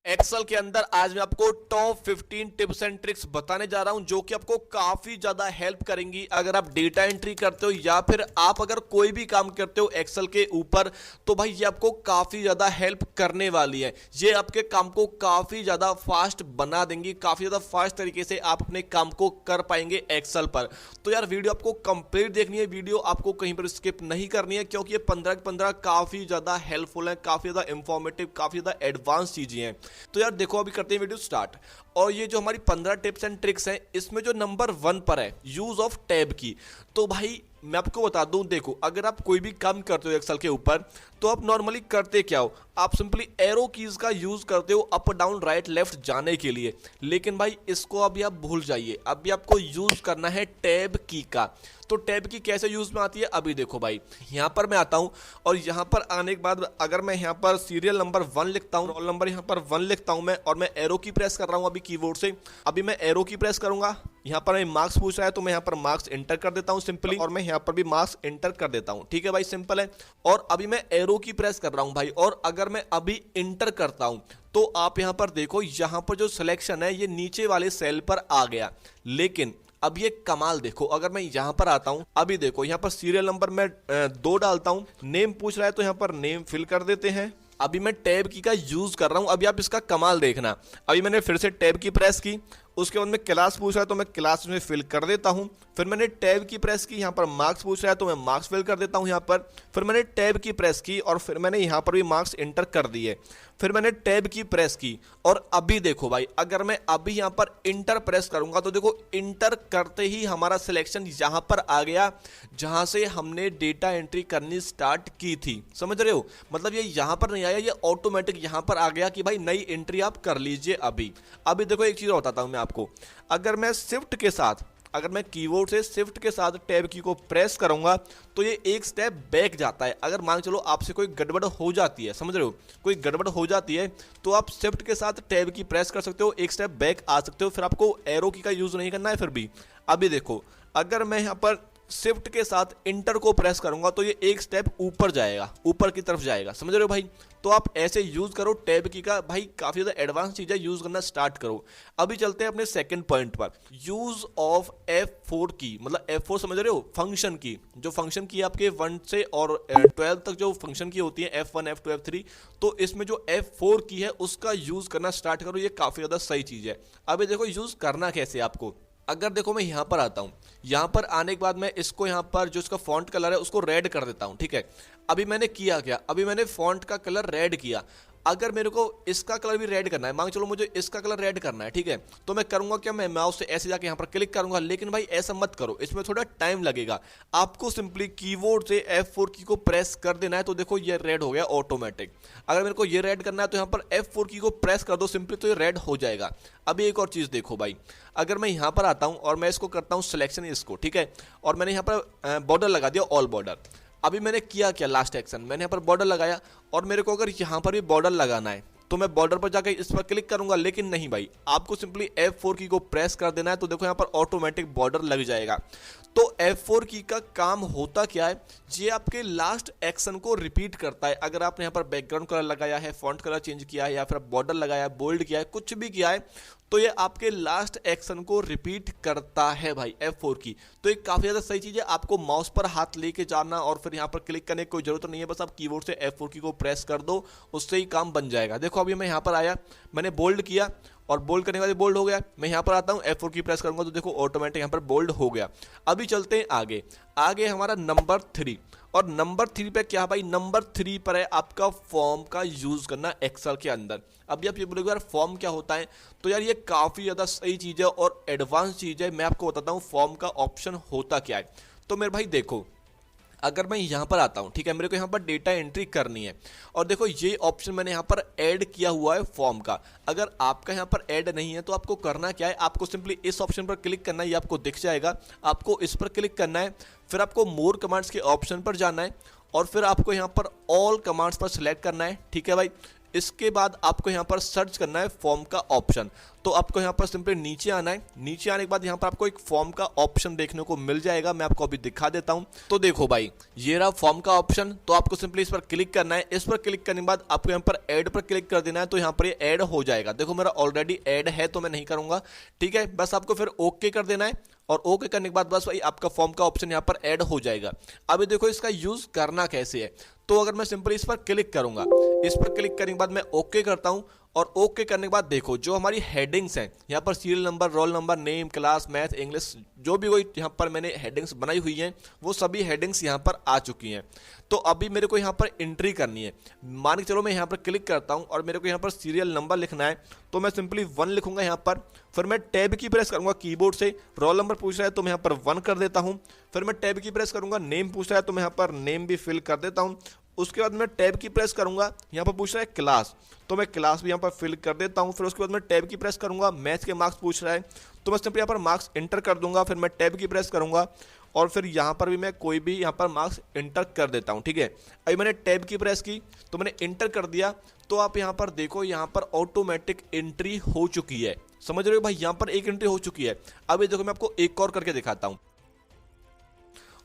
Excel के अंदर आज मैं आपको टॉप 15 टिप्स एंड ट्रिक्स बताने जा रहा हूं जो कि आपको काफी ज्यादा हेल्प करेंगी अगर आप डेटा एंट्री करते हो या फिर आप अगर कोई भी काम करते हो एक्सेल के ऊपर। तो भाई ये आपको काफी ज्यादा हेल्प करने वाली है। ये आपके काम को काफी ज्यादा फास्ट बना देंगी, काफी ज्यादा फास्ट तरीके से आप अपने काम को कर पाएंगे एक्सेल पर। तो यार वीडियो आपको कंप्लीट देखनी है, वीडियो आपको कहीं पर स्किप नहीं करनी है क्योंकि ये 15 काफी ज्यादा हेल्पफुल है, काफी ज्यादा इंफॉर्मेटिव, काफी ज्यादा एडवांस चीजें हैं। तो यार देखो अभी करते हैं वीडियो स्टार्ट। और ये जो हमारी 15 टिप्स एंड ट्रिक्स हैं इसमें जो नंबर 1 पर है यूज ऑफ टैब की। तो भाई मैं आपको बता दूं, देखो अगर आप कोई भी काम करते हो एक्सेल के ऊपर तो आप नॉर्मली करते क्या हो, आप सिंपली एरो कीज का यूज करते हो अप डाउन राइट लेफ्ट जाने के लिए। लेकिन भाई इसको अभी आप भूल जाइए, अभी आपको यूज करना है टैब की का। तो टैब की कैसे यूज में आती है अभी देखो भाई, यहां पर मैं आता हूं और यहां पर आने के बाद अगर मैं यहां पर सीरियल नंबर 1 लिखता हूं, रोल नंबर यहां पर 1 लिखता हूं मैं, और मैं एरो की प्रेस कर रहा हूं अभी कीबोर्ड से। अभी मैं एरो की प्रेस करूंगा, यहां पर मार्क्स पूछ रहा है तो मैं यहां पर मार्क्स एंटर कर देता हूं सिंपली, और मैं यहां पर भी मार्क्स एंटर कर देता हूं। ठीक है भाई, सिंपल है। और अभी मैं एरो की प्रेस कर रहा हूं भाई, और अगर मैं अभी इंटर करता हूं तो आप यहां पर देखो, यहां पर जो सिलेक्शन है ये नीचे वाले सेल पर आ गया। लेकिन अब ये कमाल देखो, अगर मैं यहां पर आता हूं, अभी देखो यहां पर सीरियल नंबर मैं 2 डालता हूं, नेम पूछ रहा है तो यहां पर नेम फिल कर देते हैं। अभी मैं टैब की का यूज कर रहा हूं, अभी आप इसका कमाल देखना। अभी मैंने फिर से टैब की प्रेस की, उसके बाद में क्लास पूछ रहा है तो मैं क्लास में फिल कर देता हूं। फिर मैंने टैब की प्रेस की, यहां पर मार्क्स पूछ रहा है तो मैं मार्क्स फिल कर देता हूं यहां पर। फिर मैंने टैब की प्रेस की और फिर मैंने यहां पर भी मार्क्स एंटर कर दिए। फिर मैंने टैब की प्रेस की, और अभी देखो भाई अगर मैं अभी यहां पर इंटर प्रेस करूंगा तो देखो इंटर करते ही हमारा सिलेक्शन यहां पर आ गया जहां से हमने डेटा एंट्री करनी स्टार्ट की थी। समझ रहे हो, मतलब ये यहां पर नहीं आया, ये ऑटोमेटिक यहां पर आ गया कि भाई नई एंट्री आप कर लीजिए। अभी अभी देखो एक चीज और बताता हूं मैं आपको, अगर मैं शिफ्ट के साथ, अगर मैं कीबोर्ड से शिफ्ट के साथ टैब की को प्रेस करूंगा तो ये एक स्टेप बैक जाता है। अगर मान चलो आपसे कोई गड़बड़ हो जाती है, समझ रहे हो, कोई गड़बड़ हो जाती है तो आप शिफ्ट के साथ टैब की प्रेस कर सकते हो, एक स्टेप बैक आ सकते हो, फिर आपको एरो की का यूज नहीं करना है फिर भी। अभी देखो अगर मैं यहां पर शिफ्ट के साथ इंटर को प्रेस करूंगा तो ये एक स्टेप ऊपर जाएगा, ऊपर की तरफ जाएगा। समझ रहे हो भाई, तो आप ऐसे यूज करो टैब की का, भाई काफी ज्यादा एडवांस चीज है, यूज करना स्टार्ट करो। अभी चलते हैं अपने सेकंड पॉइंट पर, यूज ऑफ F4 की। मतलब F4 समझ रहे हो, फंक्शन की, जो फंक्शन की आपके 1 से और 12 तक जो फंक्शन की होती है F1 F2 F3, तो इसमें जो F4 की है उसका यूज करना स्टार्ट करो, ये काफी ज्यादा सही चीज है। अभी देखो यूज करना कैसे आपको, अगर देखो मैं यहां पर आता हूं, यहां पर आने के बाद मैं इसको यहां पर जो इसका फॉन्ट कलर है उसको रेड कर देता हूं। ठीक है, अभी मैंने किया क्या, अभी मैंने फॉन्ट का कलर रेड किया। अगर मेरे को इसका कलर भी रेड करना है, मान चलो मुझे इसका कलर रेड करना है, ठीक है, तो मैं करूंगा क्या, मैं माउस से ऐसे जाके यहां पर क्लिक करूंगा। लेकिन भाई ऐसा मत करो, इसमें थोड़ा टाइम लगेगा। आपको सिंपली कीबोर्ड से F4 की को प्रेस कर देना है, तो देखो ये रेड हो गया ऑटोमेटिक। अगर मेरे को ये रेड करना है तो यहां पर F4 की को प्रेस कर दो सिंपली, तो ये रेड हो जाएगा। अभी एक और चीज देखो भाई, अगर मैं यहां पर आता हूं और मैं इसको करता हूं सिलेक्शन इसको, ठीक है, और मैंने यहां पर बॉर्डर लगा दिया, ऑल बॉर्डर। अभी मैंने किया क्या, लास्ट एक्शन मैंने यहाँ पर बॉर्डर लगाया, और मेरे को अगर यहाँ पर भी बॉर्डर लगाना है तो मैं बॉर्डर पर जाकर इस पर क्लिक करूंगा। लेकिन नहीं भाई, आपको सिंपली F4 की को प्रेस कर देना है, तो देखो यहाँ पर ऑटोमेटिक बॉर्डर लग जाएगा। तो F4 की का काम होता क्या है, ये आपके लास्ट एक्शन को रिपीट करता है। अगर आपने यहाँ पर बैकग्राउंड कलर लगाया है, फॉन्ट कलर चेंज किया है, या फिर बॉर्डर लगाया है, बोल्ड किया है, कुछ भी किया है, तो ये आपके लास्ट एक्शन को रिपीट करता है भाई F4 की। तो ये काफी ज्यादा सही चीज है, आपको माउस पर हाथ लेके जाना और फिर यहाँ पर क्लिक करने की कोई जरूरत नहीं है, बस आप कीबोर्ड से F4 की को प्रेस कर दो, उससे ही काम बन जाएगा। देखो अभी मैं यहाँ पर आया, मैंने बोल्ड किया, और बोल्ड करने के बाद बोल्ड हो गया। मैं यहाँ पर आता हूँ F4 की प्रेस करूंगा तो देखो ऑटोमेटिक यहाँ पर बोल्ड हो गया। अभी चलते हैं आगे, आगे हमारा नंबर 3, और नंबर 3 पे क्या भाई, नंबर 3 पर है आपका फॉर्म का यूज करना एक्सेल के अंदर। अभी आप ये बोलोगे यार फॉर्म क्या होता है, तो यार ये काफी ज्यादा सही चीज है और एडवांस चीज है। मैं आपको बताता हूँ फॉर्म का ऑप्शन होता क्या है। तो मेरे भाई देखो, अगर मैं यहां पर आता हूं, ठीक है, मेरे को यहां पर डेटा एंट्री करनी है, और देखो ये ऑप्शन मैंने यहां पर ऐड किया हुआ है फॉर्म का। अगर आपका यहां पर ऐड नहीं है तो आपको करना क्या है, आपको सिंपली इस ऑप्शन पर क्लिक करना है, ये आपको दिख जाएगा, आपको इस पर क्लिक करना है, फिर आपको मोर कमांड्स के ऑप्शन पर जाना है, और फिर आपको यहां पर ऑल कमांड्स पर सिलेक्ट करना है। ठीक है भाई, इसके बाद आपको यहाँ पर सर्च करना है फॉर्म का ऑप्शन। तो आपको यहाँ पर सिंपली नीचे आना है। नीचे आने के बाद यहाँ पर आपको एक फॉर्म का ऑप्शन देखने को मिल जाएगा। मैं आपको अभी दिखा देता हूँ। तो देखो भाई, ये रहा फॉर्म का ऑप्शन। तो आपको सिंपली इस पर क्लिक करना है। इस पर क्लिक करने के बाद आपको यहाँ पर ऐड पर क्लिक कर देना है। तो यहाँ पर ये ऐड हो जाएगा। देखो मेरा ऑलरेडी ऐड है तो मैं नहीं करूंगा, ठीक है। बस आपको फिर ओके कर देना है और ओके करने के बाद बस भाई आपका फॉर्म का ऑप्शन यहाँ पर ऐड हो जाएगा। अभी देखो इसका यूज करना कैसे है। तो अगर मैं सिंपली इस पर क्लिक करूंगा, इस पर क्लिक करने के बाद मैं ओके करता हूं और ओके करने के बाद देखो जो हमारी हेडिंग्स हैं यहाँ पर serial number, roll number, name, class, math, English, जो भी कोई यहाँ पर मैंने हेडिंग्स बनाई हुई हैं वो सभी हेडिंग्स यहाँ पर आ चुकी हैं। तो अभी मेरे को यहाँ पर एंट्री करनी है। मान के चलो मैं यहाँ पर क्लिक करता हूँ और मेरे को यहाँ पर सीरियल नंबर लिखना है। तो मैं सिंपली 1 लिखूंगा यहाँ पर। फिर मैं टैब की प्रेस करूंगा कीबोर्ड से। रोल नंबर पूछ रहा है तो मैं यहाँ पर 1 कर देता हूँ। फिर मैं टैब की प्रेस करूंगा। नेम पूछ रहा है तो मैं यहाँ पर नेम भी फिल कर देता हूँ। उसके बाद मैं टैब की प्रेस करूंगा। यहाँ पर पूछ रहा है क्लास, तो मैं क्लास भी यहाँ पर फिल कर देता हूँ। फिर उसके बाद मैं टैब की प्रेस करूंगा। मैथ्स के मार्क्स पूछ रहा है तो मैं सिंपली यहाँ पर मार्क्स इंटर कर दूंगा। फिर मैं टैब की प्रेस करूंगा और फिर यहाँ पर भी मैं कोई भी यहाँ पर मार्क्स इंटर कर देता हूँ, ठीक है। अभी मैंने टैब की प्रेस की तो मैंने इंटर कर दिया। तो आप यहाँ पर देखो, यहाँ पर ऑटोमेटिक एंट्री हो चुकी है। समझ रहे हो भाई, यहाँ पर एक एंट्री हो चुकी है। अभी देखो मैं आपको एक और करके दिखाता हूँ।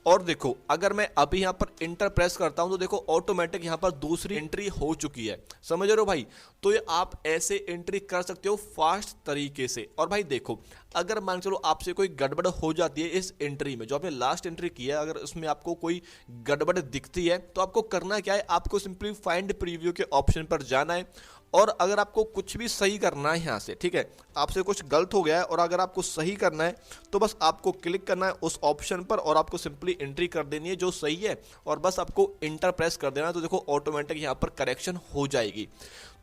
और देखो अगर मैं अभी यहाँ पर इंटर प्रेस करता हूं तो देखो ऑटोमेटिक यहाँ पर दूसरी एंट्री हो चुकी है। समझ रहे हो भाई। तो ये आप ऐसे एंट्री कर सकते हो फास्ट तरीके से। और भाई देखो अगर मान चलो आपसे कोई गड़बड़ हो जाती है इस एंट्री में, जो आपने लास्ट एंट्री की है, अगर उसमें आपको कोई गड़बड़ दिखती है तो आपको करना क्या है, आपको सिंपली फाइंड प्रीव्यू के ऑप्शन पर जाना है। और अगर आपको कुछ भी सही करना है यहाँ से, ठीक है, आपसे कुछ गलत हो गया है और अगर आपको सही करना है तो बस आपको क्लिक करना है उस ऑप्शन पर और आपको सिंपली एंट्री कर देनी है जो सही है और बस आपको इंटर प्रेस कर देना है। तो देखो ऑटोमेटिक यहाँ पर करेक्शन हो जाएगी।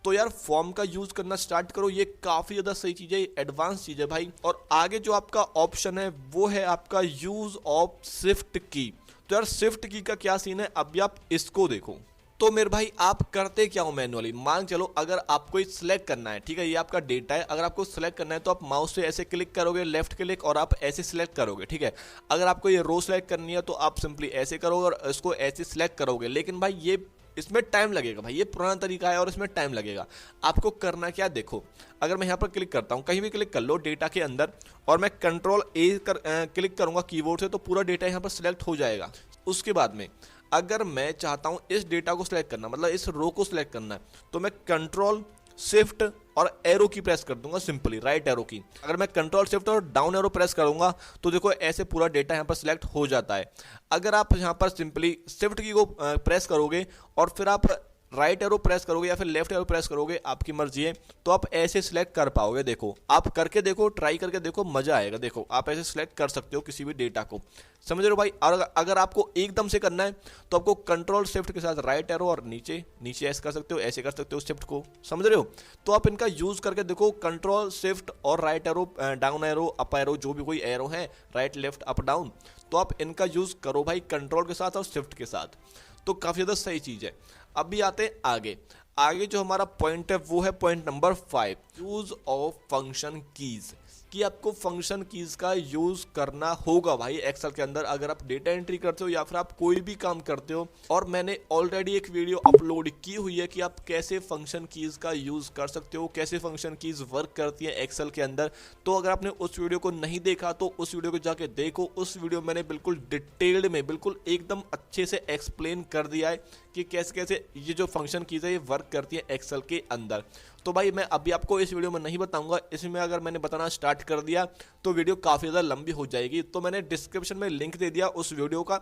तो यार फॉर्म का यूज करना स्टार्ट करो, ये काफी ज्यादा सही चीज है, एडवांस चीज है भाई। और आगे जो आपका ऑप्शन है वो है आपका यूज ऑफ शिफ्ट की। तो यार शिफ्ट की का क्या सीन है, अभी आप इसको देखो। तो मेरे भाई आप करते क्या हो मैनुअली, मान चलो अगर आपको सिलेक्ट करना है, ठीक है, ये आपका डेटा है, अगर आपको सिलेक्ट करना है तो आप माउस से ऐसे क्लिक करोगे, लेफ्ट क्लिक, और आप ऐसे सिलेक्ट करोगे, ठीक है। अगर आपको ये रो सिलेक्ट करनी है तो आप सिंपली ऐसे करोगे और इसको ऐसे सिलेक्ट करोगे। लेकिन भाई ये इसमें टाइम लगेगा भाई, ये पुराना तरीका है और इसमें टाइम लगेगा। आपको करना क्या, देखो अगर मैं यहाँ पर क्लिक करता हूँ, कहीं भी क्लिक कर लो डेटा के अंदर, और मैं कंट्रोल ए क्लिक करूंगा कीबोर्ड से तो पूरा डेटा यहाँ पर सिलेक्ट हो जाएगा। उसके बाद में अगर मैं चाहता हूं इस डेटा को सिलेक्ट करना, मतलब इस रो को सिलेक्ट करना है, तो मैं कंट्रोल शिफ्ट और एरो की प्रेस कर दूंगा, सिंपली राइट एरो की। अगर मैं कंट्रोल शिफ्ट और डाउन एरो प्रेस करूंगा तो देखो ऐसे पूरा डेटा यहां पर सिलेक्ट हो जाता है। अगर आप यहां पर सिंपली शिफ्ट की को प्रेस करोगे और फिर आप राइट एरो प्रेस करोगे या फिर लेफ्ट एरो प्रेस करोगे, आपकी मर्जी है, तो आप ऐसे सिलेक्ट कर पाओगे। देखो आप करके देखो, ट्राई करके देखो, मजा आएगा। देखो आप ऐसे सिलेक्ट कर सकते हो किसी भी डेटा को, समझ रहे हो भाई। और अगर आपको एकदम से करना है तो आपको कंट्रोल शिफ्ट के साथ राइट एरो और नीचे नीचे ऐसे कर सकते हो, ऐसे कर सकते हो शिफ्ट को, समझ रहे हो। तो आप इनका यूज करके देखो, कंट्रोल शिफ्ट और right arrow, down arrow, up arrow, जो भी कोई एरो है, राइट लेफ्ट अप डाउन, तो आप इनका यूज करो भाई कंट्रोल के साथ और शिफ्ट के साथ, तो काफी ज्यादा सही चीज है। अभी आते हैं आगे। आगे जो हमारा पॉइंट है वो है point number 5, use of function keys, कि आपको फंक्शन कीज का यूज करना होगा भाई एक्सेल के अंदर, अगर आप डेटा एंट्री करते हो या फिर आप कोई भी काम करते हो। और मैंने ऑलरेडी एक वीडियो अपलोड की हुई है कि आप कैसे फंक्शन कीज का यूज कर सकते हो, कैसे फंक्शन कीज वर्क करती है एक्सेल के अंदर। तो अगर आपने उस वीडियो को नहीं देखा तो उस वीडियो को जाके देखो। उस वीडियो में मैंने बिल्कुल डिटेल्ड में, बिल्कुल एकदम अच्छे से एक्सप्लेन कर दिया है कि कैसे कैसे ये जो फंक्शन कीज है ये वर्क करती है एक्सेल के अंदर। तो भाई मैं अभी आपको इस वीडियो में नहीं बताऊंगा, इसमें अगर मैंने बताना स्टार्ट कर दिया तो वीडियो काफ़ी ज़्यादा लंबी हो जाएगी। तो मैंने डिस्क्रिप्शन में लिंक दे दिया उस वीडियो का,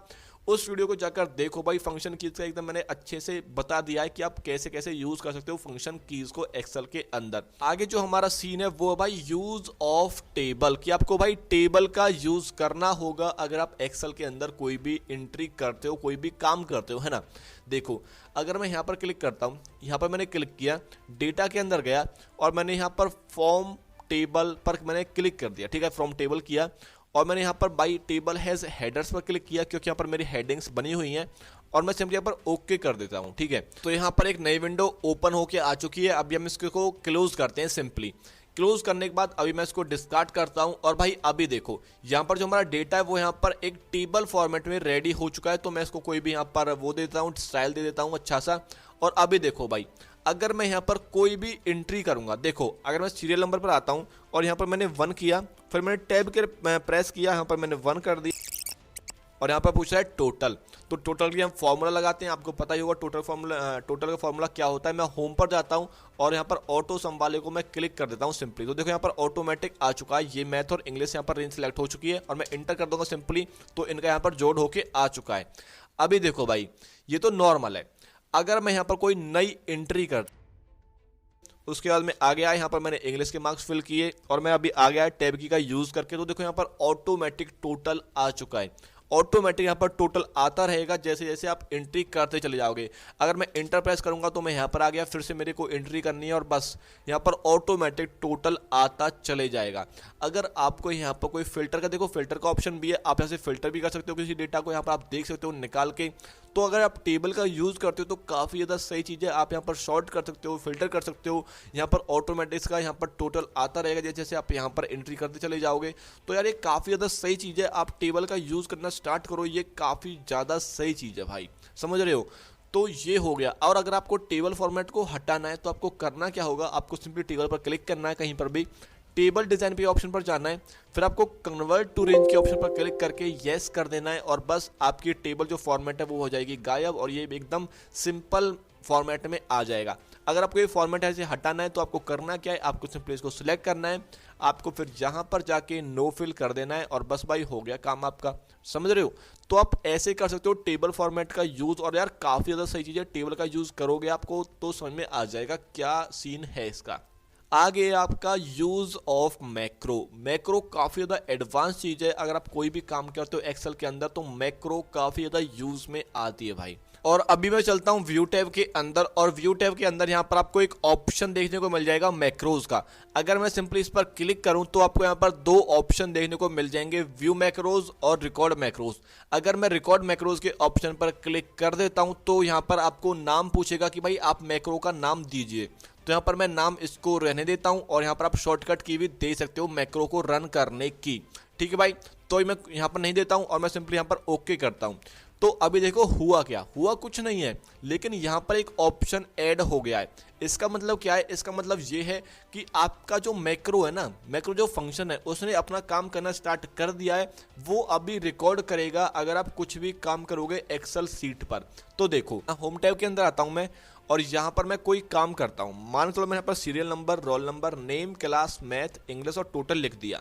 उस वीडियो को जाकर देखो भाई। फंक्शन कीज का एकदम मैंने अच्छे से बता दिया है कि आप कैसे कैसे यूज कर सकते हो फंक्शन कीज को एक्सेल के अंदर। आगे जो हमारा सीन है वो है भाई यूज ऑफ टेबल, कि आपको भाई टेबल का यूज करना होगा अगर आप एक्सेल के अंदर कोई भी एंट्री करते हो, कोई भी काम करते हो, है ना। देखो अगर मैं यहाँ पर क्लिक करता हूँ, यहाँ पर मैंने क्लिक किया, डेटा के अंदर गया और मैंने यहाँ पर फॉर्म टेबल पर मैंने क्लिक कर दिया, ठीक है, फ्रॉम टेबल किया और मैंने यहाँ पर बाई टेबल हैज हेडर्स पर क्लिक किया क्योंकि यहाँ पर मेरी हेडिंग्स बनी हुई हैं और मैं सिंपली यहाँ पर ओके कर देता हूँ, ठीक है। तो यहाँ पर एक नई विंडो ओपन होके आ चुकी है। अभी हम इसको क्लोज करते हैं। सिंपली क्लोज करने के बाद अभी मैं इसको डिस्कार्ड करता हूं और भाई अभी देखो यहाँ पर जो हमारा डेटा है वो यहाँ पर एक टेबल फॉर्मेट में रेडी हो चुका है। तो मैं इसको कोई भी यहाँ पर वो देता हूँ, स्टाइल दे देता हूँ अच्छा सा। और अभी देखो भाई, अगर मैं यहाँ पर कोई भी एंट्री करूंगा, देखो अगर मैं सीरियल नंबर पर आता हूँ और यहाँ पर मैंने 1 किया, फिर मैंने टैब के प्रेस किया, यहाँ पर मैंने 1 कर दिया और यहाँ पर पूछ रहा है टोटल। तो टोटल के लिए हम फॉर्मूला लगाते हैं, आपको पता ही होगा टोटल का फॉर्मूला क्या होता है। मैं होम पर जाता हूँ और यहाँ पर ऑटो सम वाले को मैं क्लिक कर देता हूँ सिंपली। तो देखो यहाँ पर ऑटोमेटिक आ चुका है, ये मैथ और इंग्लिश यहाँ पर रेंज सिलेक्ट हो चुकी है और मैं इंटर कर दूंगा सिंपली, तो इनका यहाँ पर जोड़ होके आ चुका है। अभी देखो भाई ये तो नॉर्मल है, अगर मैं यहाँ पर कोई नई एंट्री कर, उसके बाद में आ गया यहाँ पर मैंने इंग्लिश के मार्क्स फिल किए और मैं अभी आ गया टैब की का यूज करके, तो देखो यहाँ पर ऑटोमेटिक टोटल आ चुका है। ऑटोमेटिक यहाँ पर टोटल आता रहेगा जैसे जैसे आप एंट्री करते चले जाओगे। अगर मैं इंटर प्रेस करूंगा तो मैं यहाँ पर आ गया, फिर से मेरे को एंट्री करनी है और बस यहाँ पर ऑटोमेटिक टोटल आता चले जाएगा। अगर आपको यहाँ पर कोई फिल्टर का, देखो फिल्टर का ऑप्शन भी है, आप यहाँ से फिल्टर भी कर सकते हो किसी डेटा को, यहाँ पर आप देख सकते हो निकाल के। तो अगर आप टेबल का यूज करते हो तो काफ़ी ज़्यादा सही चीज़ है, आप यहाँ पर शॉर्ट कर सकते हो, फिल्टर कर सकते हो, यहाँ पर ऑटोमेटिक का यहाँ पर टोटल आता रहेगा जैसे जैसे आप यहाँ पर एंट्री करते चले जाओगे। तो यार ये काफ़ी ज़्यादा सही चीज़ है, आप टेबल का यूज़ करना स्टार्ट करो, ये काफ़ी ज़्यादा सही चीज़ है भाई, समझ रहे हो। तो ये हो गया। और अगर आपको टेबल फॉर्मेट को हटाना है तो आपको करना क्या होगा, आपको सिंपली टेबल पर क्लिक करना है, कहीं पर भी टेबल डिजाइन पे ऑप्शन पर जाना है, फिर आपको कन्वर्ट टू रेंज के ऑप्शन पर क्लिक करके यस कर देना है और बस आपकी टेबल जो फॉर्मेट है वो हो जाएगी गायब और ये एकदम सिंपल फॉर्मेट में आ जाएगा। अगर आपको ये फॉर्मेट ऐसे हटाना है तो आपको करना क्या है, आपको सिंपली इसको सिलेक्ट करना है, आपको फिर यहाँ पर जाके नो फिल कर देना है और बस भाई हो गया काम आपका, समझ रहे हो। तो आप ऐसे कर सकते हो टेबल फॉर्मेट का यूज, और यार काफ़ी ज़्यादा सही चीज़ है, टेबल का यूज़ करोगे आपको तो समझ में आ जाएगा क्या सीन है इसका। आगे आपका यूज ऑफ मैक्रो। मैक्रो काफ़ी ज़्यादा एडवांस चीज़ है, अगर आप कोई भी काम करते हो एक्सेल के अंदर तो मैक्रो काफ़ी ज़्यादा यूज में आती है भाई। और अभी मैं चलता हूं व्यू टैब के अंदर, और व्यू टैब के अंदर यहां पर आपको एक ऑप्शन देखने को मिल जाएगा मैक्रोज का। अगर मैं सिंपली इस पर क्लिक करूं तो आपको यहां पर 2 ऑप्शन देखने को मिल जाएंगे, व्यू मैक्रोज और रिकॉर्ड मैक्रोज। अगर मैं रिकॉर्ड मैक्रोज के ऑप्शन पर क्लिक कर देता हूं तो यहां पर आपको नाम पूछेगा कि भाई आप मैक्रो का नाम दीजिए, तो यहाँ पर मैं नाम इसको रहने देता हूँ और यहाँ पर आप शॉर्टकट की भी दे सकते हो मैक्रो को रन करने की, ठीक है भाई। तो मैं यहाँ पर नहीं देता हूँ और मैं सिंपली यहाँ पर ओके करता हूँ। तो अभी देखो हुआ क्या, हुआ कुछ नहीं है, लेकिन यहाँ पर एक ऑप्शन ऐड हो गया है। इसका मतलब क्या है, इसका मतलब ये है कि आपका जो मैक्रो है ना, मैक्रो जो फंक्शन है उसने अपना काम करना स्टार्ट कर दिया है, वो अभी रिकॉर्ड करेगा अगर आप कुछ भी काम करोगे एक्सेल सीट पर। तो देखो होम टैब के अंदर आता हूँ मैं और यहाँ पर मैं कोई काम करता हूँ, मान चलो मैंने यहाँ पर serial number, roll number, name, class, math, English और टोटल लिख दिया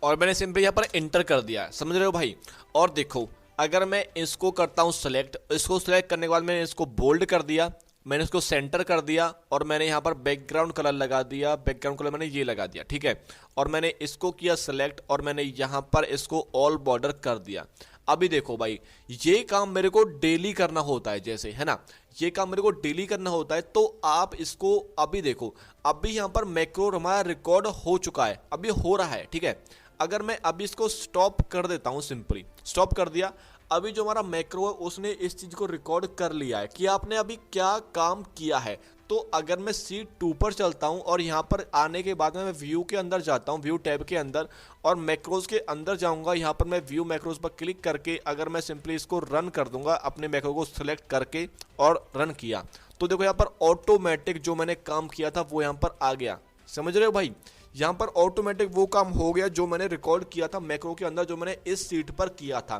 और मैंने सिंपली यहाँ पर एंटर कर दिया, समझ रहे हो भाई। और देखो अगर मैं इसको करता हूँ सेलेक्ट, इसको सेलेक्ट करने के बाद मैंने इसको बोल्ड कर दिया, मैंने इसको सेंटर कर दिया और मैंने यहाँ पर बैकग्राउंड कलर लगा दिया, बैकग्राउंड कलर मैंने ये लगा दिया, ठीक है। और मैंने इसको किया सेलेक्ट और मैंने यहाँ पर इसको ऑल बॉर्डर कर दिया। अभी देखो भाई ये काम मेरे को डेली करना होता है, जैसे है ना, ये काम मेरे को डेली करना होता है, तो आप इसको अभी देखो, अभी यहाँ पर मैक्रो हमारा रिकॉर्ड हो चुका है, अभी हो रहा है, ठीक है। अगर मैं अभी इसको स्टॉप कर देता हूँ, सिंपली स्टॉप कर दिया, अभी जो हमारा मैक्रो है उसने इस चीज को रिकॉर्ड कर लिया है कि आपने अभी क्या काम किया है। तो अगर मैं सीट 2 पर चलता हूं और यहां पर आने के बाद में मैं व्यू के अंदर जाता हूं, व्यू टैब के अंदर, और मैक्रोज के अंदर जाऊंगा, यहां पर मैं व्यू मैक्रोज पर क्लिक करके अगर मैं सिंपली इसको रन कर दूंगा, अपने मैक्रो को सिलेक्ट करके और रन किया, तो देखो यहां पर ऑटोमेटिक जो मैंने काम किया था वो यहां पर आ गया, समझ रहे हो भाई। यहां पर ऑटोमेटिक वो काम हो गया जो मैंने रिकॉर्ड किया था मैक्रो के अंदर, जो मैंने इस सीट पर किया था।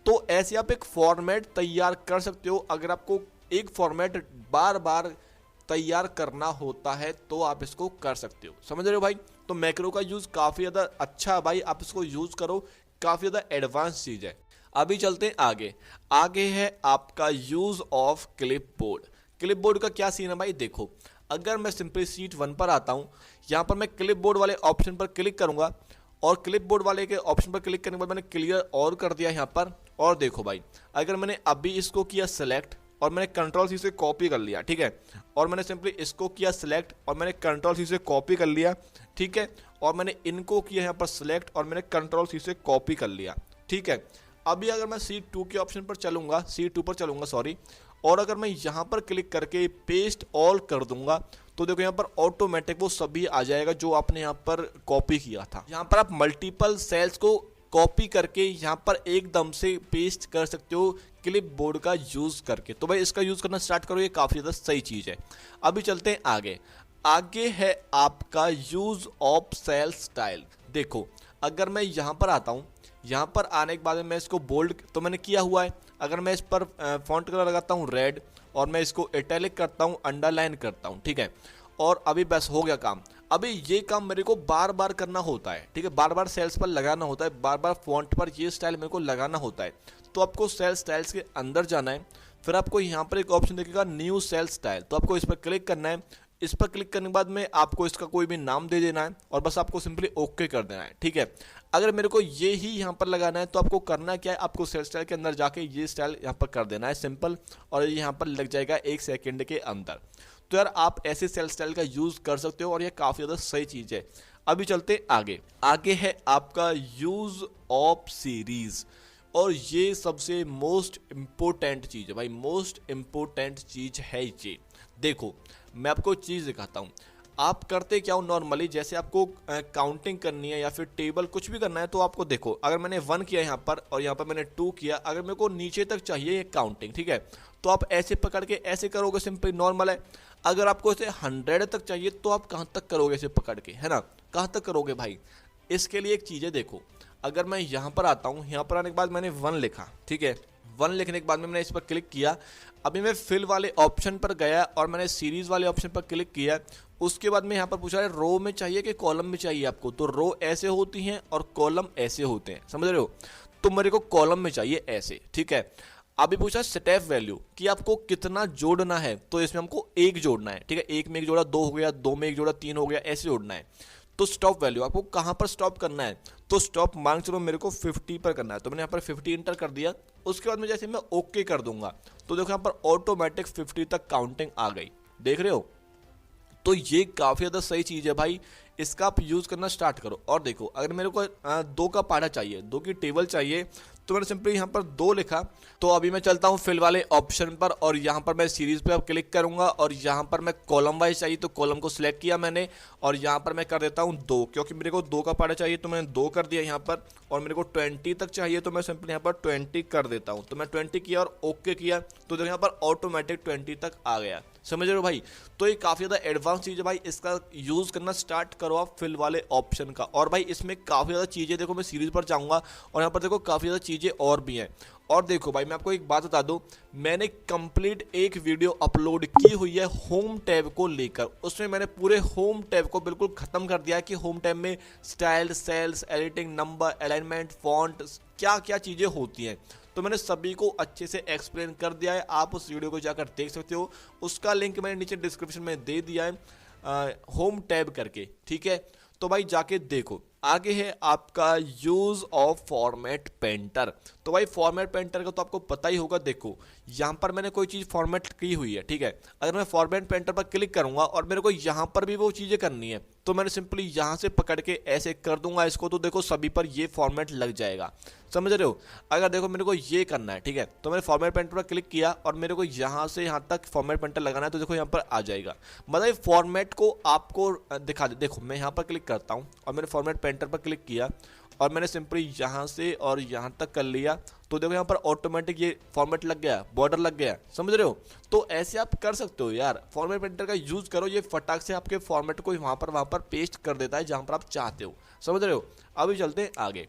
तो ऐसे आप एक फॉर्मेट तैयार कर सकते हो। अगर आपको एक फॉर्मेट बार बार तैयार करना होता है तो आप इसको कर सकते हो, समझ रहे हो भाई। तो मैक्रो का यूज काफी ज्यादा अच्छा है भाई, आप इसको यूज करो, काफी ज्यादा एडवांस चीज है। अभी चलते हैं आगे। आगे है आपका यूज ऑफ क्लिपबोर्ड। क्लिपबोर्ड का क्या सीन है भाई, देखो अगर मैं सिंपली सीट 1 पर आता हूं, यहां पर मैं क्लिपबोर्ड वाले ऑप्शन पर क्लिक करूंगा और क्लिपबोर्ड वाले के ऑप्शन पर क्लिक करने के बाद मैंने क्लियर और कर दिया यहां पर। और देखो भाई अगर मैंने अभी इसको किया सेलेक्ट और मैंने कंट्रोल सी से कॉपी कर लिया, ठीक है, और मैंने सिंपली इसको किया सिलेक्ट और मैंने कंट्रोल सी से कॉपी कर लिया, ठीक है, और मैंने इनको किया यहाँ पर सिलेक्ट और मैंने कंट्रोल सी से कॉपी कर लिया, ठीक है। अभी अगर मैं सीट 2 के ऑप्शन पर चलूंगा, सीट 2 पर चलूंगा सॉरी, और अगर मैं यहाँ पर क्लिक करके पेस्ट ऑल कर दूंगा तो देखो यहाँ पर ऑटोमेटिक वो सभी आ जाएगा जो आपने यहाँ पर कॉपी किया था। यहाँ पर आप मल्टीपल सेल्स को कॉपी करके यहाँ पर एकदम से पेस्ट कर सकते हो क्लिप बोर्ड का यूज करके। तो भाई इसका यूज करना स्टार्ट करो, ये काफी ज्यादा सही चीज है। अभी चलते हैं आगे। आगे है आपका यूज ऑफ सेल स्टाइल। देखो अगर मैं यहाँ पर आता हूँ, यहाँ पर आने के बाद में मैं इसको बोल्ड तो मैंने किया हुआ है। अगर मैं इस पर फॉन्ट कलर लगाता हूँ रेड और मैं इसको इटैलिक करता हूँ, अंडरलाइन करता हूँ, ठीक है, और अभी बस हो गया काम। अभी ये काम मेरे को बार बार करना होता है, ठीक है, बार बार सेल्स पर लगाना होता है, बार बार फॉन्ट पर ये स्टाइल मेरे को लगाना होता है। तो आपको सेल स्टाइल्स के अंदर जाना है, फिर आपको यहाँ पर एक ऑप्शन दिखेगा न्यू सेल स्टाइल, तो आपको इस पर क्लिक करना है। इस पर क्लिक करने के बाद में आपको इसका कोई भी नाम दे देना है और बस आपको सिंपली ओके कर देना है, ठीक है। अगर मेरे को ये ही यहाँ पर लगाना है तो आपको करना क्या है, आपको सेल स्टाइल के अंदर जाके ये स्टाइल यहाँ पर कर देना है सिंपल, और ये यहाँ पर लग जाएगा 1 सेकंड के अंदर। तो यार आप ऐसे सेल स्टाइल का यूज कर सकते हो और ये काफी ज्यादा सही चीज है। अभी चलते आगे। आगे है आपका यूज ऑफ सीरीज, और ये सबसे मोस्ट इम्पोर्टेंट चीज है भाई, मोस्ट इम्पोर्टेंट चीज है ये। देखो मैं आपको चीज दिखाता हूँ, आप करते क्या हो नॉर्मली, जैसे आपको काउंटिंग करनी है या फिर टेबल कुछ भी करना है, तो आपको देखो अगर मैंने 1 किया यहाँ पर और यहाँ पर मैंने 2 किया, अगर मेरे को नीचे तक चाहिए काउंटिंग, ठीक है, तो आप ऐसे पकड़ के ऐसे करोगे, सिंपल नॉर्मल है। अगर आपको इसे 100 तक चाहिए तो आप कहाँ तक करोगे इसे पकड़ के, है ना, कहाँ तक करोगे भाई। इसके लिए एक चीज़ है, देखो अगर मैं यहाँ पर आता हूँ, यहाँ पर आने के बाद मैंने 1 लिखा, ठीक है, 1 लिखने के बाद में मैंने इस पर क्लिक किया। अभी मैं फिल वाले ऑप्शन पर गया और मैंने सीरीज वाले ऑप्शन पर क्लिक किया। उसके बाद में यहाँ पर पूछा है रो में चाहिए कि कॉलम में चाहिए आपको, तो रो ऐसे होती हैं और कॉलम ऐसे होते हैं, समझ रहे हो, तो मेरे को कॉलम में चाहिए ऐसे, ठीक है। अभी पूछा स्टेप वैल्यू कि आपको कितना जोड़ना है, तो इसमें हमको 1 जोड़ना है, ठीक है, 1 में 1 जोड़ा 2 हो गया, 2 में 1 जोड़ा 3 हो गया, ऐसे जोड़ना है। तो स्टॉप वैल्यू आपको कहां पर स्टॉप करना है, तो स्टॉप मान चलो मेरे को 50 पर करना है, तो मैंने यहाँ पर 50 इंटर कर दिया। उसके बाद में जैसे मैं ओके कर दूंगा तो देखो यहाँ पर ऑटोमेटिक 50 तक काउंटिंग आ गई, देख रहे हो। तो ये काफी ज्यादा सही चीज है भाई, इसका आप यूज करना स्टार्ट करो। और देखो अगर मेरे को 2 का पाढ़ा चाहिए, 2 की टेबल चाहिए, तो मैंने सिंपली यहाँ पर 2 लिखा। तो अभी मैं चलता हूँ फिल वाले ऑप्शन पर और यहाँ पर मैं सीरीज पे अब क्लिक करूंगा और यहाँ पर मैं कॉलम वाइज चाहिए तो कॉलम को सिलेक्ट किया मैंने, और यहाँ पर मैं कर देता हूँ 2, क्योंकि मेरे को 2 का पाढ़ा चाहिए तो मैंने 2 कर दिया यहाँ पर। और मेरे को 20 तक चाहिए तो मैं सिंपली यहाँ पर 20 कर देता हूँ, तो मैं 20 किया और ओके किया, तो देखो यहाँ पर ऑटोमेटिक 20 तक आ गया, समझ रहे हो भाई। तो ये काफी ज्यादा एडवांस चीज है भाई, इसका यूज करना स्टार्ट करो आप फिल वाले ऑप्शन का। और भाई इसमें काफी ज्यादा चीजें, देखो मैं सीरीज पर जाऊंगा और यहाँ पर देखो काफी ज्यादा चीजें और भी हैं। और देखो भाई मैं आपको एक बात बता दूं, मैंने कंप्लीट एक वीडियो अपलोड की हुई है होम टैब को लेकर, उसमें मैंने पूरे होम टैब को बिल्कुल खत्म कर दिया है कि होम टैब में style, cells, editing, number, alignment, font, क्या क्या चीजें होती हैं, तो मैंने सभी को अच्छे से एक्सप्लेन कर दिया है। आप उस वीडियो को जाकर देख सकते हो, उसका लिंक मैंने नीचे डिस्क्रिप्शन में दे दिया है होम टैब करके, ठीक है, तो भाई जाके देखो। आगे है आपका यूज ऑफ फॉर्मेट पेंटर। तो भाई फॉर्मेट पेंटर का तो आपको पता ही होगा, देखो यहाँ पर मैंने कोई चीज़ फॉर्मेट की हुई है, ठीक है, अगर मैं फॉर्मेट पेंटर पर क्लिक करूंगा और मेरे को यहाँ पर भी वो चीज़ें करनी है, तो मैंने सिंपली यहाँ से पकड़ के ऐसे कर दूंगा इसको, तो देखो सभी पर ये फॉर्मेट लग जाएगा, समझ रहे हो। अगर देखो मेरे को ये करना है, ठीक है, तो मैंने फॉर्मेट पेंटर पर क्लिक किया और मेरे को यहाँ से यहाँ तक फॉर्मेट पेंटर लगाना है, तो देखो यहाँ पर आ जाएगा। मतलब फॉर्मेट को आपको दिखा दे, देखो मैं यहाँ पर क्लिक करता हूँ और मैंने फॉर्मेट पेंटर पर क्लिक किया और मैंने सिंपली यहाँ से और यहाँ तक कर लिया, तो देखो यहाँ पर ऑटोमेटिक ये फॉर्मेट लग गया, बॉर्डर लग गया, समझ रहे हो। तो ऐसे आप कर सकते हो यार, फॉर्मेट पेंटर का यूज करो, ये फटाक से आपके फॉर्मेट को वहाँ पर पेस्ट कर देता है जहाँ पर आप चाहते हो, समझ रहे हो। अभी चलते हैं आगे।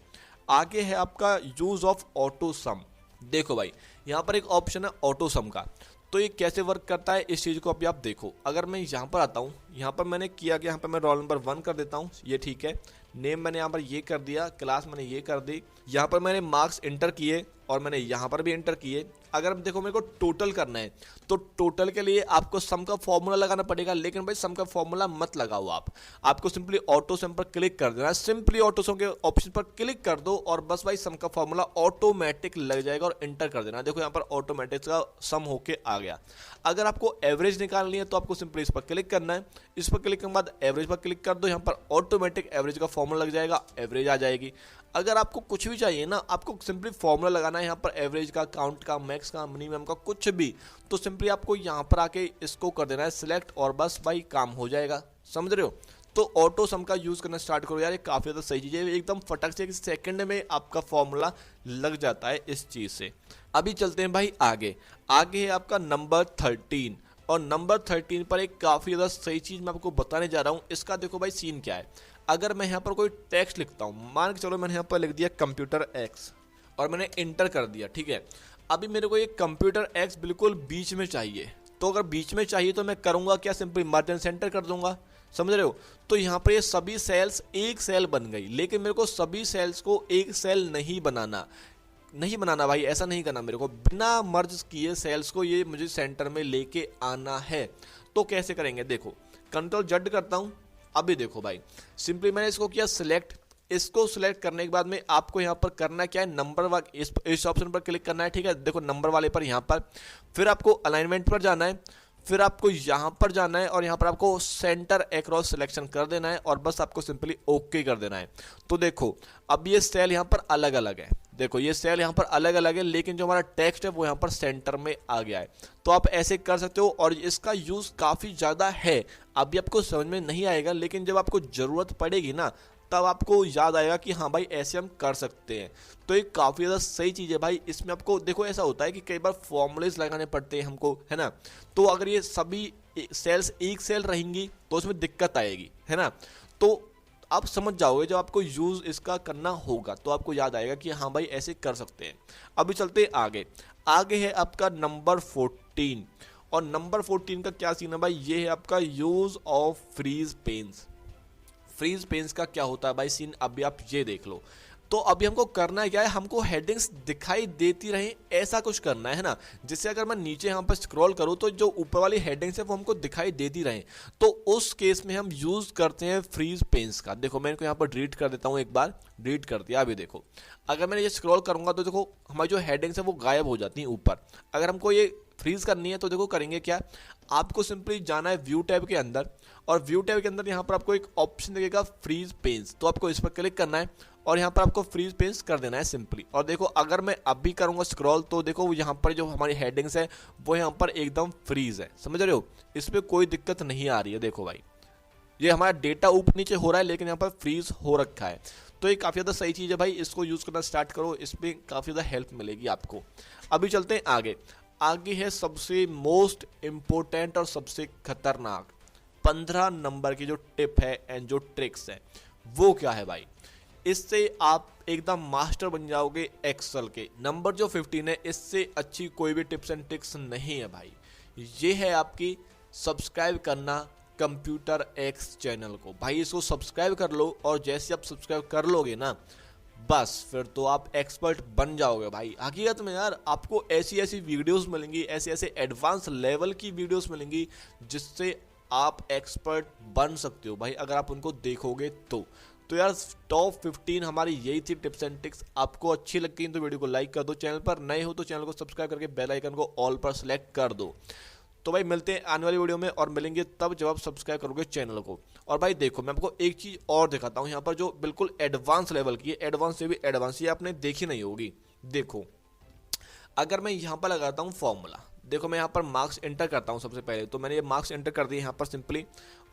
आगे है आपका यूज ऑफ ऑटो सम। देखो भाई यहाँ पर एक ऑप्शन है ऑटो सम का, तो ये कैसे वर्क करता है इस चीज़ को अभी आप देखो। अगर मैं यहाँ पर आता हूँ, यहाँ पर मैंने किया कि यहाँ पर मैं रोल नंबर 1 कर देता हूँ, ये ठीक है, नेम मैंने यहाँ पर ये कर दिया, क्लास मैंने ये कर दी, यहाँ पर मैंने मार्क्स इंटर किए और मैंने यहाँ पर भी इंटर किए। अगर देखो मेरे को टोटल करना है तो टोटल के लिए आपको सम का फॉर्मूला लगाना पड़ेगा, लेकिन भाई सम का फॉर्मूला मत लगाओ आपको सिंपली ऑटो सम पर क्लिक कर देना, सिंपली ऑटो सम के ऑप्शन पर क्लिक कर दो और बस भाई सम का फॉर्मूला ऑटोमेटिक लग जाएगा और इंटर कर देना। देखो यहाँ पर ऑटोमेटिक का सम होके आ गया। अगर आपको एवरेज निकालनी है तो आपको सिंपली इस पर क्लिक करना है, इस पर क्लिक करने के बाद एवरेज पर क्लिक कर दो, यहाँ पर ऑटोमेटिक एवरेज का फॉर्मूला लग जाएगा, एवरेज आ जाएगी। अगर आपको कुछ भी चाहिए ना, आपको सिंपली फॉर्मूला लगाना है यहाँ पर एवरेज का, काउंट का, मैक्स का, मिनिमम का, कुछ भी, तो सिंपली आपको यहाँ पर आके इसको कर देना है सिलेक्ट और बस भाई काम हो जाएगा, समझ रहे हो। तो ऑटो सम का यूज करना स्टार्ट करो यार, ये काफी ज्यादा सही चीज है, एकदम फटक से 1 सेकंड में आपका फॉर्मूला लग जाता है इस चीज से। अभी चलते हैं भाई आगे। आगे है आपका नंबर 13, और नंबर 13 पर एक काफी ज्यादा सही चीज मैं आपको बताने जा रहा हूं। इसका देखो भाई सीन क्या है, अगर मैं यहाँ पर कोई टेक्स्ट लिखता हूँ, मान के चलो मैंने यहाँ पर लिख दिया कंप्यूटर एक्स और मैंने इंटर कर दिया, ठीक है। अभी मेरे को ये कंप्यूटर एक्स बिल्कुल बीच में चाहिए, तो अगर बीच में चाहिए तो मैं करूंगा क्या, सिंपली मर्ज सेंटर कर दूंगा, समझ रहे हो। तो यहाँ पर ये सभी सेल्स एक सेल बन गई, लेकिन मेरे को सभी सेल्स को एक सेल नहीं बनाना भाई, ऐसा नहीं करना मेरे को, बिना मर्ज किए सेल्स को ये मुझे सेंटर में लेके आना है। तो कैसे करेंगे, देखो कंट्रोल जेड करता हूँ। अभी देखो भाई सिंपली मैंने इसको किया सिलेक्ट, इसको सिलेक्ट करने के बाद में आपको यहाँ पर करना क्या है, नंबर इस ऑप्शन पर क्लिक करना है, ठीक है। देखो नंबर वाले पर यहाँ पर, फिर आपको अलाइनमेंट पर जाना है, फिर आपको यहाँ पर जाना है और यहाँ पर आपको सेंटर अक्रॉस सिलेक्शन कर देना है और बस आपको सिंपली ओके कर देना है। तो देखो अब ये सेल यहाँ पर अलग अलग है, देखो ये सेल यहाँ पर अलग अलग है, लेकिन जो हमारा टेक्स्ट है वो यहाँ पर सेंटर में आ गया है। तो आप ऐसे कर सकते हो और इसका यूज काफी ज्यादा है, अभी आपको समझ में नहीं आएगा, लेकिन जब आपको जरूरत पड़ेगी ना तब आपको याद आएगा कि हाँ भाई ऐसे हम कर सकते हैं। तो ये काफ़ी ज़्यादा सही चीज़ है भाई। इसमें आपको देखो ऐसा होता है कि कई बार फॉर्मूलेज लगाने पड़ते हैं हमको, है ना। तो अगर ये सभी सेल्स एक सेल रहेंगी तो उसमें दिक्कत आएगी, है ना। तो आप समझ जाओगे जब आपको यूज़ इसका करना होगा तो आपको याद आएगा कि हाँ भाई ऐसे कर सकते हैं। अभी चलते हैं आगे। आगे है आपका नंबर 14, और नंबर 14 का क्या सीन है भाई, ये है आपका use of freeze panes. Freeze panes का क्या होता है भाई सीन, अभी आप ये देख लो। तो अभी हमको करना क्या है, हमको हेडिंग्स दिखाई देती रहे ऐसा कुछ करना है ना, जिससे अगर मैं नीचे यहाँ पर स्क्रॉल करूँ तो जो ऊपर वाली हेडिंग्स है वो हमको दिखाई देती रहे। तो उस केस में हम यूज करते हैं फ्रीज पेन्स का। देखो मैं इनको यहाँ पर डिलीट कर देता हूँ, एक बार डिलीट कर दिया। अभी देखो अगर मैं ये स्क्रॉल करूंगा तो देखो हमारी जो हेडिंग्स है वो गायब हो जाती हैं ऊपर। अगर हमको ये फ्रीज करनी है तो देखो करेंगे क्या, आपको सिंपली जाना है व्यू टैब के अंदर, और व्यू टैब के अंदर यहाँ पर आपको एक ऑप्शन दिखेगा फ्रीज पेन्स, तो आपको इस पर क्लिक करना है और यहाँ पर आपको फ्रीज पेन्स कर देना है सिंपली। और देखो अगर मैं अभी करूँगा स्क्रॉल तो देखो यहाँ पर जो हमारी हेडिंग्स है वो यहाँ पर एकदम फ्रीज है, समझ रहे हो, इसमें कोई दिक्कत नहीं आ रही है। देखो भाई ये हमारा डेटा ऊपर नीचे हो रहा है लेकिन यहाँ पर फ्रीज हो रखा है। तो ये काफ़ी ज़्यादा सही चीज़ है भाई, इसको यूज़ करना स्टार्ट करो, इसमें काफ़ी ज़्यादा हेल्प मिलेगी आपको। अभी चलते हैं आगे। आगे है सबसे मोस्ट इम्पोर्टेंट और सबसे खतरनाक 15 नंबर की जो टिप है एंड जो ट्रिक्स है वो क्या है भाई। इससे आप एकदम मास्टर बन जाओगे एक्सेल के। नंबर जो 15 है इससे अच्छी कोई भी टिप्स एंड ट्रिक्स नहीं है भाई। ये है आपकी सब्सक्राइब करना कंप्यूटर एक्स चैनल को। भाई इसको सब्सक्राइब कर लो, और जैसे आप सब्सक्राइब कर लोगे ना बस फिर तो आप एक्सपर्ट बन जाओगे भाई। हकीकत में यार आपको ऐसी ऐसी वीडियोस मिलेंगी, ऐसे ऐसे एडवांस लेवल की वीडियोस मिलेंगी जिससे आप एक्सपर्ट बन सकते हो भाई, अगर आप उनको देखोगे तो यार टॉप 15 हमारी यही थी टिप्स एंड ट्रिक्स। आपको अच्छी लगती है तो वीडियो को लाइक कर दो, चैनल पर नए हो तो चैनल को सब्सक्राइब करके बेल आइकन को ऑल पर सेलेक्ट कर दो। तो भाई मिलते हैं आने वाली वीडियो में, और मिलेंगे तब जब आप सब्सक्राइब करोगे चैनल को। और भाई देखो मैं आपको एक चीज़ और दिखाता हूँ यहाँ पर जो बिल्कुल एडवांस लेवल की है, एडवांस से भी एडवांस, ये आपने देखी नहीं होगी। देखो अगर मैं यहाँ पर लगाता हूँ फॉर्मूला, देखो मैं यहाँ पर मार्क्स एंटर करता हूँ सबसे पहले, तो मैंने ये मार्क्स एंटर कर दिए यहाँ पर सिंपली,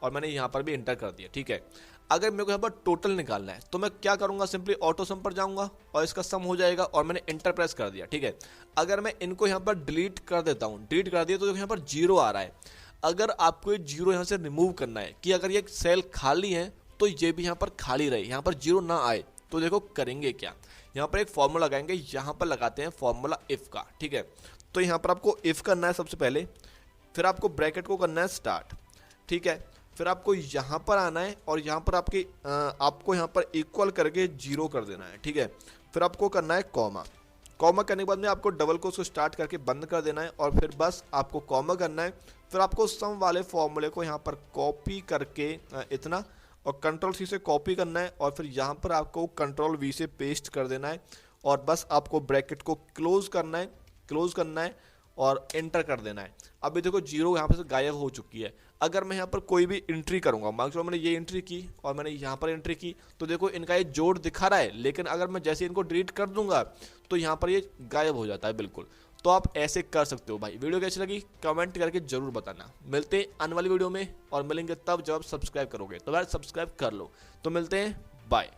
और मैंने यहाँ पर भी एंटर कर दिया, ठीक है। अगर मेरे को यहाँ पर टोटल निकालना है तो मैं क्या करूँगा, सिंपली ऑटो सम पर जाऊँगा और इसका सम हो जाएगा, और मैंने एंटर प्रेस कर दिया, ठीक है। अगर मैं इनको यहाँ पर डिलीट कर देता हूँ, डिलीट कर दिया तो यहाँ पर 0 आ रहा है। अगर आपको ये 0 यहाँ से रिमूव करना है कि अगर ये सेल खाली है तो ये भी यहाँ पर खाली रहे, यहाँ पर 0 ना आए, तो देखो करेंगे क्या, यहाँ पर एक फॉर्मूला लगाएंगे, यहाँ पर लगाते हैं फॉर्मूला इफ का, ठीक है। तो यहाँ पर आपको इफ करना है सबसे पहले, फिर आपको ब्रैकेट को करना है स्टार्ट, ठीक है। फिर आपको यहाँ पर आना है और यहाँ पर आपको यहाँ पर इक्वल करके 0 कर देना है, ठीक है। फिर आपको करना है कॉमा, कॉमा करने के बाद में आपको डबल को उसको स्टार्ट करके बंद कर देना है, और फिर बस आपको कॉमा करना है। फिर आपको सम वाले फॉर्मूले को यहाँ पर कॉपी करके इतना, और कंट्रोल सी से कॉपी करना है, और फिर यहाँ पर आपको कंट्रोल वी से पेस्ट कर देना है, और बस आपको ब्रैकेट को क्लोज करना है और एंटर कर देना है। अभी देखो 0 यहाँ पर से गायब हो चुकी है। अगर मैं यहाँ पर कोई भी एंट्री करूँगा, मान लो मैंने ये एंट्री की और मैंने यहाँ पर एंट्री की, तो देखो इनका ये जोड़ दिखा रहा है, लेकिन अगर मैं जैसे इनको डिलीट कर दूंगा तो यहाँ पर ये गायब हो जाता है बिल्कुल। तो आप ऐसे कर सकते हो भाई। वीडियो कैसी लगी कमेंट करके जरूर बताना। मिलते हैं आने वाली वीडियो में, और मिलेंगे तब जब आप सब्सक्राइब करोगे। तो यार सब्सक्राइब कर लो। तो मिलते हैं, बाय।